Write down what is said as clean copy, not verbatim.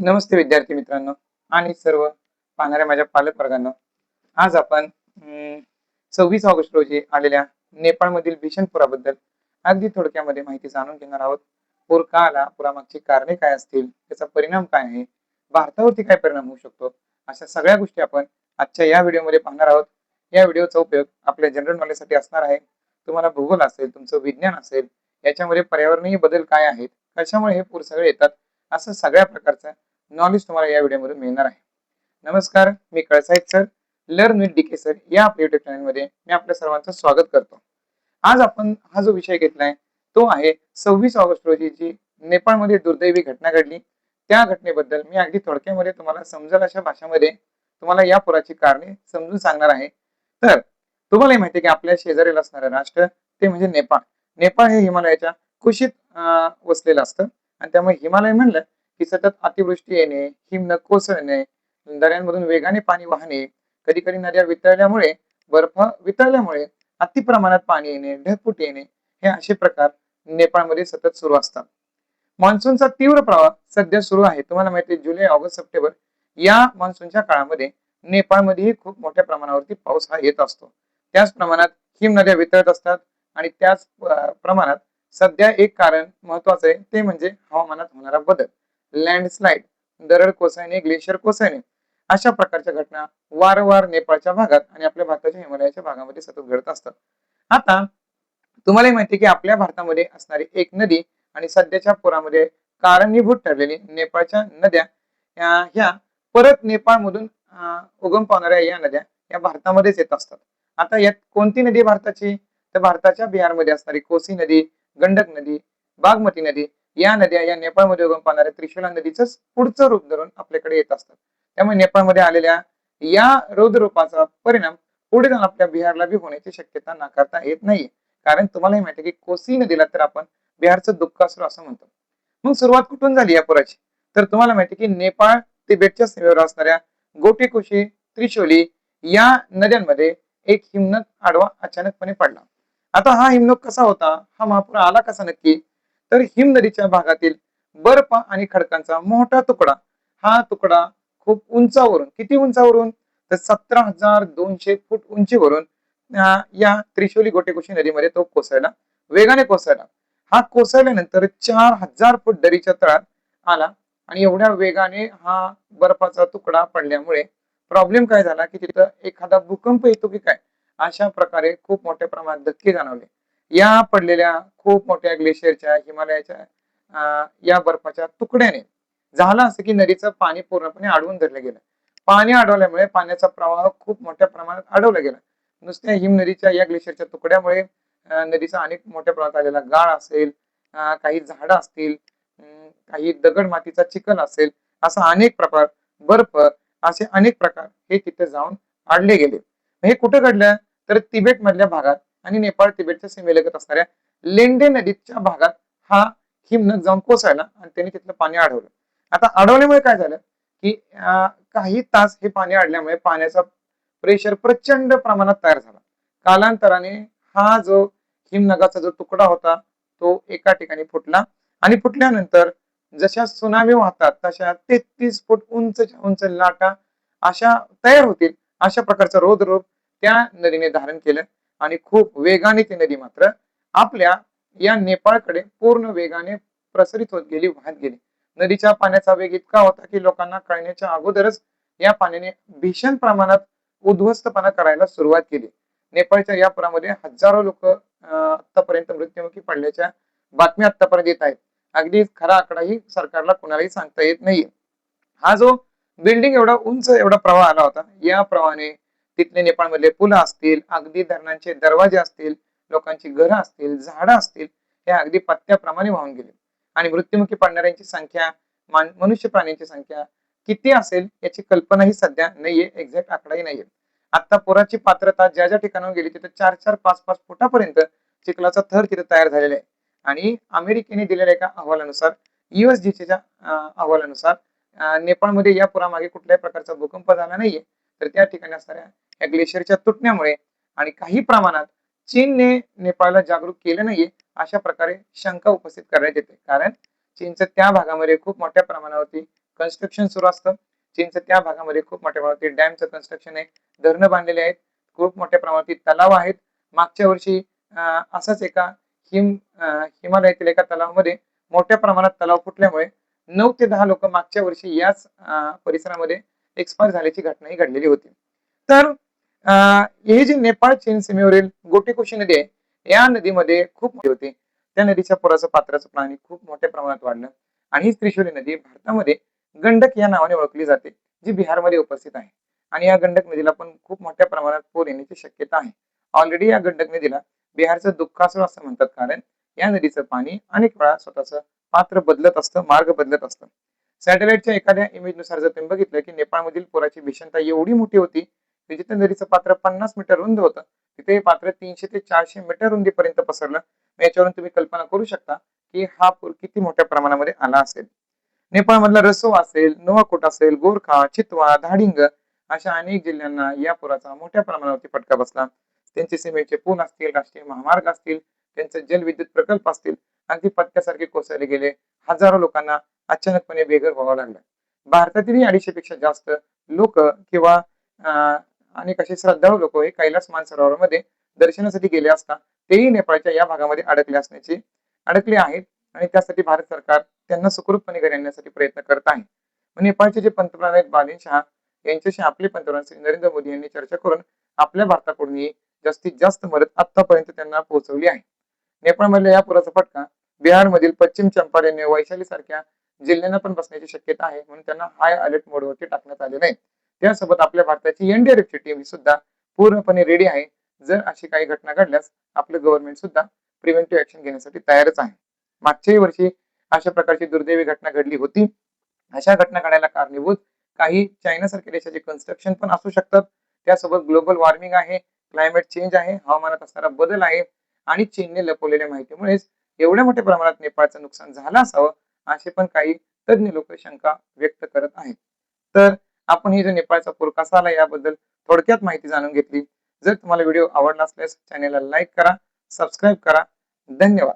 नमस्ते विद्यार्थी मित्रांनो आणि सर्व पाहणाऱ्या माझ्या पालक वर्गांनो. आज आपण 26 ऑगस्ट रोजी आलेल्या नेपाळमधील भीषण पुराबद्दल अगदी थोडक्यामध्ये माहिती जाणून घेणार आहोत. पूर का आला, पुरामागची कारणे काय असतील, त्याचा परिणाम काय आहे, भारतावरती काय परिणाम होऊ शकतो, अशा सगळ्या गोष्टी आपण आजच्या या व्हिडिओमध्ये पाहणार आहोत. या व्हिडिओचा उपयोग आपल्या जनरल नॉलेजसाठी असणार आहे. तुम्हाला भूगोल असेल, तुमचं विज्ञान असेल, याच्यामध्ये पर्यावरणीय बदल काय आहेत, कशामुळे हे पूर सगळे येतात, असं सगळ्या प्रकारचं नॉलेज तुम्हाला या व्हिडिओमधून मिळणार आहे. नमस्कार, मी कळसाहेब sir, learn with DK sir या आपल्या युट्यूब चॅनलमध्ये मी आपल्या सर्वांचं स्वागत करतो. आज आपण हा जो विषय घेतलाय तो आहे 26 ऑगस्ट रोजी जी नेपाळमध्ये दुर्दैवी घटना घडली, त्या घटनेबद्दल मी अगदी थोडक्यामध्ये तुम्हाला समजेल अशा भाषेमध्ये तुम्हाला या पुराची कारणे समजून सांगणार आहे. तर तुम्हाला माहिती आहे की आपल्या शेजारील असणारं राष्ट्र ते म्हणजे नेपाळ. नेपाळ हे हिमालयाच्या कुशीत वसलेलं असतं आणि त्यामुळे हिमालय म्हणलं की सतत अतिवृष्टी येणे, हिमनग कोसळणे, दऱ्यांमधून वेगाने पाणी वाहणे, कधी कधी नद्या वितळल्यामुळे, बर्फ वितळल्यामुळे अति प्रमाणात पाणी येणे, ढगफुटी येणे, हे असे प्रकार नेपाळमध्ये सतत सुरू असतात. मान्सूनचा तीव्र प्रवाह सध्या सुरू आहे. तुम्हाला माहिती आहे जुलै, ऑगस्ट, सप्टेंबर या मान्सूनच्या काळामध्ये नेपाळमध्येही खूप मोठ्या प्रमाणावरती पाऊस हा येत असतो. त्याच प्रमाणात हिम नद्या वितळत असतात आणि त्याच प्रमाणात सध्या एक कारण महत्वाचं आहे ते म्हणजे हवामानात होणारा बदल, लँडस्लाइड, दरड कोसळणे, ग्लेशियर कोसळणे, अशा प्रकारच्या घटना वारंवार नेपाळच्या भागात आणि आपल्या भारताच्या हिमालयाच्या भागामध्ये सतत घडत असतात. आता तुम्हाला माहिती आहे की आपल्या भारतामध्ये असणारी एक नदी आणि सध्याच्या पुरामध्ये कारणीभूत ठरलेली नेपाळच्या नद्या ह्या परत नेपाळमधून उगम पावणाऱ्या या नद्या या भारतामध्येच येत असतात. आता यात कोणती नदी भारताची, तर भारताच्या बिहारमध्ये असणारी कोसी नदी, गंडक नदी, बागमती नदी या नद्या या नेपाळमध्ये उगम पावणाऱ्या त्रिशूला नदीचं पुढचं रूप धरून आपल्याकडे येत असतात. त्यामुळे नेपाळमध्ये आलेल्या या रौद्ररूपाचा परिणाम पुढे जाऊन आपल्या बिहारला बी होण्याची शक्यता नाकारता येत नाहीये. कारण तुम्हालाही माहिती आहे की कोसी नदीला तर आपण बिहारचं दुःखासुर असं म्हणतो. मग सुरुवात कुठून झाली या पुराची, तर तुम्हाला माहिती आहे की नेपाळ तिबेटच्या सीमेवर असणाऱ्या गोटीकुशी, त्रिशोली या नद्यांमध्ये एक हिमनग आडवा अचानकपणे पडला. आता हा हिमनग कसा होता, हा महापूर आला कसा नक्की, तर हिम नदीच्या भागातील बर्फ आणि खडकांचा मोठा तुकडा, हा तुकडा खूप उंचावरून, किती उंचावरून, तर 17,200 फूट उंचीवरून या त्रिशोली गोटेकुशी नदीमध्ये तो कोसळला, वेगाने कोसळला. हा कोसळल्यानंतर 4,000 फूट दरीच्या तळात आला आणि एवढ्या वेगाने हा बर्फाचा तुकडा पडल्यामुळे प्रॉब्लेम काय झाला की तिथं एखादा भूकंप येतो की काय, अशा प्रकारे खूप मोठ्या प्रमाणात धक्के जाणवले. या पडलेल्या खूप मोठ्या ग्लेशियरच्या, हिमालयाच्या या बर्फाच्या तुकड्याने झालं असं की नदीचं पाणी पूर्णपणे अडवून धरलं गेलं. पाणी अडवल्यामुळे पाण्याचा प्रवाह खूप मोठ्या प्रमाणात अडवला गेला. नुसत्या हिम नदीच्या या ग्लेशियरच्या तुकड्यामुळे नदीचा अनेक मोठ्या प्रमाणात आलेला गाळ असेल, काही झाडं असतील, काही दगड मातीचा चिखल असेल, असा अनेक प्रकार, बर्फ, असे अनेक प्रकार हे तिथे जाऊन अडले गेले. हे कुठं घडलं, तर तिबेट मधल्या भागात आणि नेपाळ तिबेटच्या सीमेलगत असणाऱ्या लेंडे नदीच्या भागात हा हिमनग जाऊन कोसळला आणि त्यांनी तिथलं पाणी अडवलं. आता अडवल्यामुळे काय झालं की काही तास हे पाणी अडल्यामुळे पाण्याचा प्रेशर प्रचंड प्रमाणात तयार झाला. कालांतराने हा जो हिमनगाचा जो तुकडा होता तो एका ठिकाणी फुटला आणि फुटल्यानंतर जशा सुनामी वाहतात तशा 33 फूट उंच लाटा अशा तयार होतील, अशा प्रकारचं रौद्ररूप त्या नदीने धारण केलं आणि खूप वेगाने ती नदी मात्र आपल्या या नेपाळकडे पूर्ण वेगाने प्रसरित होत गेली, वाहत गेली. नदीच्या पाण्याचा वेग इतका होता की लोकांना कळण्याच्या अगोदरच या पाण्याने भीषण प्रमाणात उद्ध्वस्तपणा करायला सुरुवात केली. नेपाळच्या या पुरामध्ये हजारो लोक आतापर्यंत मृत्युमुखी पडल्याच्या बातम्या आतापर्यंत येत आहेत. अगदी खरा आकडाही सरकारला कुणालाही सांगता येत नाहीये. हा जो बिल्डिंग एवढा उंच एवढा प्रवाह आला होता, या प्रवाहाने तिथले नेपाळमधले पुलं असतील, अगदी धरणांचे दरवाजे असतील, लोकांची घरं असतील, झाडं असतील, हे अगदी पत्त्याप्रमाणे वाहून गेले आणि मृत्युमुखी पडणाऱ्यांची संख्या, मनुष्य प्राण्यांची संख्या किती असेल याची कल्पनाही सध्या नाहीये, एक्झॅक्ट आकडाही नाहीये. आता पुराची पात्रता ज्या ज्या ठिकाणावर गेली तिथे 4-4, 5-5 फुटापर्यंत चिखलाचा थर तिथे तयार झालेला आहे आणि अमेरिकेने दिलेल्या एका अहवालानुसार, USGCच्या अहवालानुसार नेपाळमध्ये या पुरामागे कुठल्याही प्रकारचा भूकंप झाला नाहीये. तर त्या ठिकाणी असणाऱ्या या ग्लेशियरच्या तुटण्यामुळे आणि काही प्रमाणात चीनने नेपाळला जागरूक केलं नाहीये, अशा प्रकारे शंका उपस्थित करण्यात येते. कारण चीनचं त्या भागामध्ये खूप मोठ्या प्रमाणावरती कन्स्ट्रक्शन सुरू असतं. चीनच्या त्या भागामध्ये खूप मोठ्या प्रमाणात डॅमचं कन्स्ट्रक्शन आहे, धरणं बांधलेले आहेत, खूप मोठ्या प्रमाणात तलाव आहेत. मागच्या वर्षी असाच एका हिमालयातील एका तलावामध्ये मोठ्या प्रमाणात तलाव फुटल्यामुळे 9 ते 10 लोक मागच्या वर्षी याच परिसरामध्ये एक्सपायर झाल्याची घटनाही घडलेली होती. तर हे जे नेपाळ चीन सीमेवरील गोटीकुशी नदी आहे, या नदीमध्ये खूप मोठी होती. त्या नदीच्या पुराचं पात्राचं पाणी खूप मोठ्या प्रमाणात वाढलं आणि ही त्रिशूली नदी भारतामध्ये गंडक या नावाने ओळखली जाते, जी बिहारमध्ये उपस्थित आहे. आणि या गंडक नदीला पण खूप मोठ्या प्रमाणात पूर येण्याची शक्यता आहे. ऑलरेडी या गंडक नदीला बिहारचं दुःखासुर असं म्हणतात, कारण या नदीचं पाणी अनेक वेळा स्वतःचं पात्र बदलत असतं, मार्ग बदलत असतं. सॅटेलाइटच्या एखाद्या इमेजनुसार जर तुम्ही बघितलं की नेपाळमधील पुराची भीषणता एवढी मोठी होती की जिथे नदीचं पात्र 50 मीटर रुंद होतं, तिथे हे पात्र 300 ते 400 मीटर रुंदीपर्यंत पसरलं. याच्यावरून तुम्ही कल्पना करू शकता की हा पूर किती मोठ्या प्रमाणामध्ये आला असेल. नेपाळमधला रसोवा असेल, नोवाकोट असेल, गोरखा, चितवा, धाडिंग अशा अनेक जिल्ह्यांना या पुराचा मोठ्या प्रमाणावरती फटका बसला. त्यांचे सीमेचे पूल असतील, राष्ट्रीय महामार्ग असतील, त्यांचे जलविद्युत प्रकल्प असतील, अगदी पत्त्यासारखे कोसळले गेले. हजारो लोकांना अचानकपणे बेघर व्हावं लागलं. भारतातीलही 250 पेक्षा जास्त लोक किंवा अनेक असे श्रद्धाळू लोक हे कैलास मानसरोवरामध्ये दर्शनासाठी गेले असता तेही नेपाळच्या या भागामध्ये अडकले आहेत आणि त्यासाठी भारत सरकार त्यांना सुखरूपपणे घरी आणण्यासाठी प्रयत्न करत आहे. नेपाळचे जे पंतप्रधान आहेत बालिन शहा, यांच्याशी आपले पंतप्रधान श्री नरेंद्र मोदी यांनी चर्चा करून आपल्या भारताकडून जास्तीत जास्त मदत आतापर्यंत त्यांना पोहोचवली आहे. नेपाळमधल्या या पुराचा फटका बिहारमधील पश्चिम चंपारण, वैशाली सारख्या जिल्ह्यांना पण बसण्याची शक्यता आहे, म्हणून त्यांना हाय अलर्ट मोडवरती टाकण्यात आले नाही. त्यासोबत आपल्या भारताची एनडीआरएफची टीम सुद्धा पूर्णपणे रेडी आहे. जर अशी काही घटना घडल्यास आपलं गव्हर्नमेंट सुद्धा प्रिव्हेंटिव्ह ऍक्शन घेण्यासाठी तयारच आहे. मागच्याही वर्षी अशा प्रकारची दुर्दैवी घटना घडली होती. अशा घटना घडायला कारणीभूत काही चायनासारख्या देशाचे कन्स्ट्रक्शन पण असू शकतात. त्यासोबत ग्लोबल वॉर्मिंग आहे, क्लायमेट चेंज आहे, हवामानात असणारा बदल आहे आणि चीनने लपवलेल्या माहितीमुळेच एवढ्या मोठ्या प्रमाणात नेपाळचं नुकसान झालं असावं, असे पण काही तज्ञ लोक शंका व्यक्त करत आहेत. तर आपण ही जो नेपाळचा पूर कसा आला याबद्दल थोडक्यात माहिती जाणून घेतली. जर तुम्हाला व्हिडिओ आवडला असल्यास चॅनेलला लाईक करा, सबस्क्राईब करा. धन्यवाद.